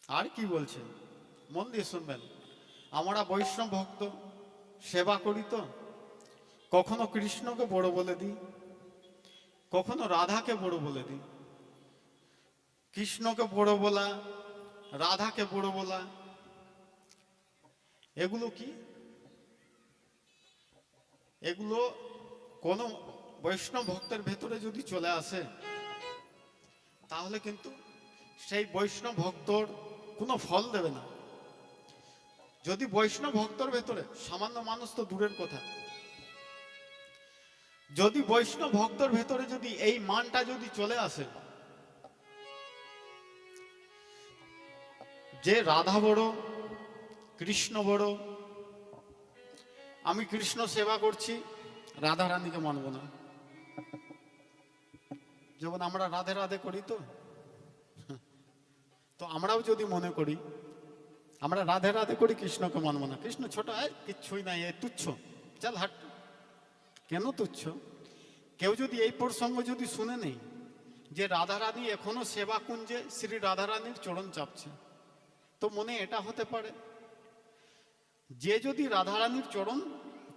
আর কি বলছে মন দিয়ে শুনবেন। আমরা বৈষ্ণব ভক্ত সেবা করি তো কখনো কৃষ্ণকে বড় বলে দিই, কখনো রাধাকে বড় বলে দিই। কৃষ্ণকে বড় বলা, রাধাকে বড় বলা, এগুলো কি? এগুলো কোনো বৈষ্ণব ভক্তের ভেতরে যদি চলে আসে তাহলে কিন্তু সেই বৈষ্ণব ভক্তর কোনো ফল দেবে না। যদি বৈষ্ণব ভক্তর ভেতরে, সামান্য মানুষ তো দূরের কথা, যদি বৈষ্ণব ভক্তর ভেতরে যদি এই মানটা যদি চলে আসে যে রাধা বড়, কৃষ্ণ বড়, আমি কৃষ্ণ সেবা করছি, রাধা রানীকে মানব না। যেমন আমরা রাধে রাধে করি তো, তো আমরাও যদি মনে করি আমরা রাধে রাধে করি, কৃষ্ণকে মানব না, কৃষ্ণ ছোট, কিচ্ছুই নাই, এ তুচ্ছ, চল হাট। কেন তুচ্ছ? কেউ যদি এই প্রসঙ্গ যদি শুনে নেই যে রাধা রানী এখনো সেবা কুঞ্জে শ্রী রাধা রানীর চরণ চাপছে, তো মনে এটা হতে পারে যে যদি রাধা রানীর চরণ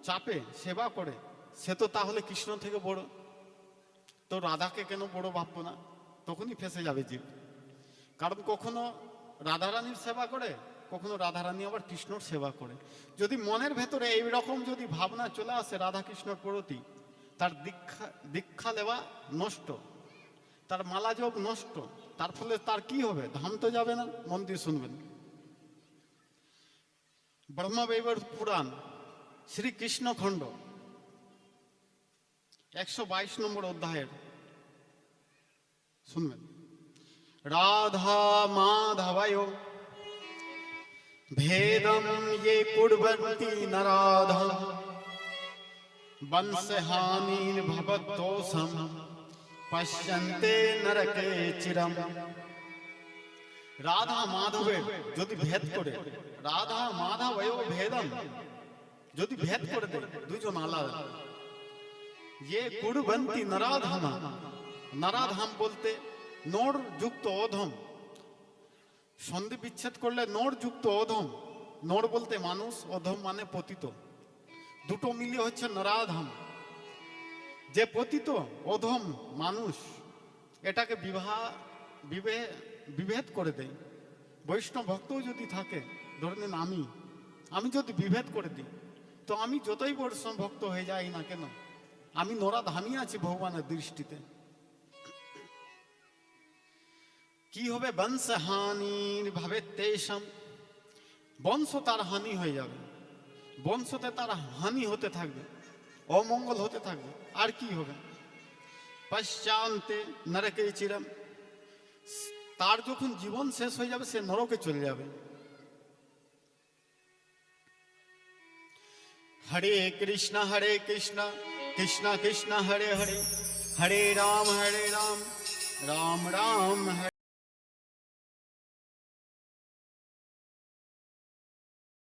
চাপে সেবা করে সে তো তাহলে কৃষ্ণ থেকে বড়, তো রাধাকে কেন বড় ভাববো না? তখনই ফেসে যাবে জীব। কারণ কখনো রাধারানীর সেবা করে, কখনো রাধারানী আবার কৃষ্ণর সেবা করে। যদি মনের ভেতরে এইরকম যদি ভাবনা চলে আসে রাধা কৃষ্ণর প্রতি, তার দীক্ষা দেওয়া নষ্ট, তার মালা জপ নষ্ট, তার ফলে তার কি হবে? ধাম তো যাবে না। মন দিয়ে শুনবেন, ব্রহ্মবৈবর্ত পুরাণ শ্রীকৃষ্ণ খণ্ড 122 নম্বর অধ্যায়ের শুনবেন। রাধা মাধবয় भेदम ये कुर्वन्ति नराधम वंश हानिर्भवतोषम पश्यन्ते नरके चिरम। রাধা মাধবের যদি ভেদ করে, রাধা মাধবয় ভেদম যদি ভেদ করে দেয়, দুইজন আলাদা। ये कुर्वन्ति नराधम, नराधम বলতে নোর যুক্ত অধম, সন্ধি বিচ্ছেদ করলে নোর যুক্ত অধম। নোর বলতে মানুষ, অধম মানে পতিত, দুটো মিলিয়ে হচ্ছে নরাধম। যে পতিত অধম মানুষ এটাকে বিভেদ করে দেয়। বৈষ্ণব ভক্তও যদি থাকে, ধরে নিন আমি যদি বিভেদ করে দিই, তো আমি যতই বৈষ্ণব ভক্ত হয়ে যাই না কেন, আমি নরাধামই আছি ভগবানের দৃষ্টিতে। কি হবে? বংশ হানির ভাবে তেষম, বংশ তার হানি হয়ে যাবে, বংশতে তার হানি হতে থাকবে, অমঙ্গল হতে থাকবে। আর কি হবে? পশ্চান্তে নরকে চিরম, তার যখন জীবন শেষ হয়ে যাবে সে নরকে চলে যাবে। হরে কৃষ্ণ কৃষ্ণ কৃষ্ণ হরে হরে, হরে রাম রাম রাম হরে